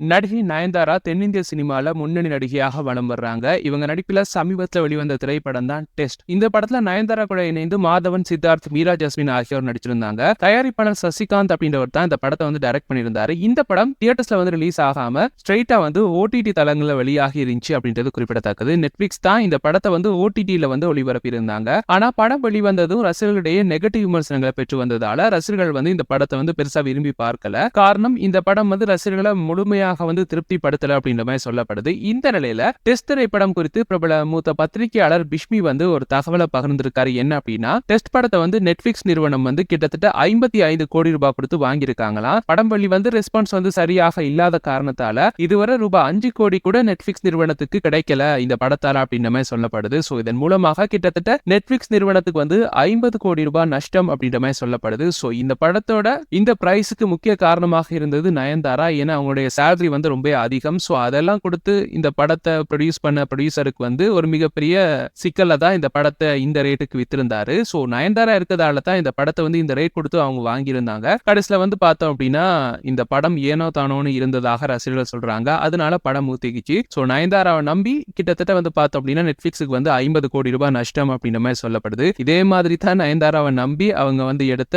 நடிகை நயன்தாரா தென்னிந்திய சினிமால முன்னணி நடிகையாக வலம் வர்றாங்க. இவங்க நடிப்புல சமீபத்துல வெளிவந்த திரைப்படம் தான் டெஸ்ட். இந்த படத்துல நயன்தாரா கூட இணைந்து மாதவன், சித்தார்த், மீரா ஜாஸ்மின் ஆகியோர் நடிச்சிருந்தாங்க. தயாரிப்பாளர் சசிகாந்த் அப்படின்றவர் தான் இந்த படத்தை டைரக்ட் பண்ணியிருந்தாரு. இந்த படம் தியேட்டர்ஸ்ல ரிலீஸ் ஆகாம ஸ்ட்ரைட்டா ஓடிடி தளங்கள்ல வெளியாகி இருந்துச்சு அப்படின்றது குறிப்பிடத்தக்கது. நெட்ஃபிளிக்ஸ் தான் இந்த படத்தை ஓடிடில ஒளிபரப்பி இருந்தாங்க. ஆனா படம் வெளிவந்ததும் ரசிகர்களிடையே நெகட்டிவ் விமர்சனங்களை பெற்று வந்ததால ரசிகர்கள் இந்த படத்தை பெருசா விரும்பி பார்க்கல. காரணம் இந்த படம் ரசிகர்களை முழுமையாக திருப்திப்படுத்தல அப்படின்ற மாதிரி சொல்லப்படுது. இந்த நிலையில டெஸ்ட் திரைப்படம் குறித்து பிரபல மூத்த பத்திரிகையாளர் பிஷ்மி ஒரு தகவலை பகிர்ந்திருக்காரு. என்ன அப்படின்னா, டெஸ்ட் படத்தை நெட்ஃபிளிக்ஸ் நிறுவனம் கிட்டத்தட்ட 55 கோடி ரூபாய் கொடுத்து வாங்கியிருக்காங்களாம். படம் வெளி ரெஸ்பான்ஸ் சரியாக இல்லாத காரணத்தால இதுவரை ரூபாய் 5 கோடி கூட நெட்ஃபிளிக்ஸ் நிறுவனத்துக்கு கிடைக்கல இந்த படத்தால அப்படின்ற மாதிரி சொல்லப்படுது. சோ இதன் மூலமாக கிட்டத்தட்ட நெட்ஃபிளிக்ஸ் நிறுவனத்துக்கு 50 கோடி ரூபாய் நஷ்டம் அப்படின்ற மாதிரி சொல்லப்படுது. சோ இந்த படத்தோட இந்த பிரைஸுக்கு முக்கிய காரணமாக இருந்தது நயன்தாரா. ஏன்னா அவங்களுடைய சேலரி ரொம்ப அதிகம். சோ அதெல்லாம் கொடுத்து இந்த படத்தை ப்ரொடியூஸ் பண்ண ப்ரொடியூசருக்கு ஒரு மிகப்பெரிய சிக்கல்ல தான் இந்த படத்தை இந்த ரேட்டுக்கு வித்திருந்தாரு. சோ நயன்தாரா இருக்கிறதால தான் இந்த படத்தை இந்த ரேட் கொடுத்து அவங்க வாங்கியிருந்தாங்க. கடைசியில பார்த்தோம் அப்படின்னா இந்த படம் ஏனோ தானோன்னு இருந்ததாக ரசிகர்கள் சொல்றாங்க. அதனால படம் ஊத்திக்கிச்சு. சோ நயன்தாராவை நம்பி கிட்டத்தட்ட பார்த்தோம் அப்படின்னா நெட்ஃபிளிக்ஸுக்கு 50 கோடி ரூபாய் நஷ்டம் அப்படின்ற மாதிரி சொல்லப்படுது. இதே மாதிரி தான் நயன்தாராவை நம்பி அவங்க எடுத்த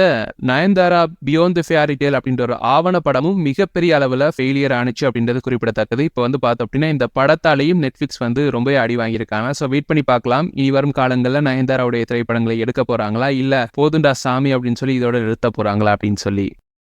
Nayanthara beyond the fairy tale அப்படின்ற ஒரு ஆவண படமும் மிகப்பெரிய அளவுல ஃபெயிலியர் ஆனிச்சு அப்படின்றது குறிப்பிடத்தக்கது. இப்போ பார்த்தோம் அப்படின்னா இந்த படத்தாலையும் நெட்ஃபிளிக்ஸ் ரொம்ப அடி வாங்கியிருக்காங்க. ஸோ வெயிட் பண்ணி பார்க்கலாம். இனி வரும் காலங்களில் நயன்தாராவுடைய திரைப்படங்களை எடுக்க போறாங்களா, இல்ல போதுண்டா சாமி அப்படின்னு சொல்லி இதோட நிறுத்த போறாங்களா அப்படின்னு சொல்லி.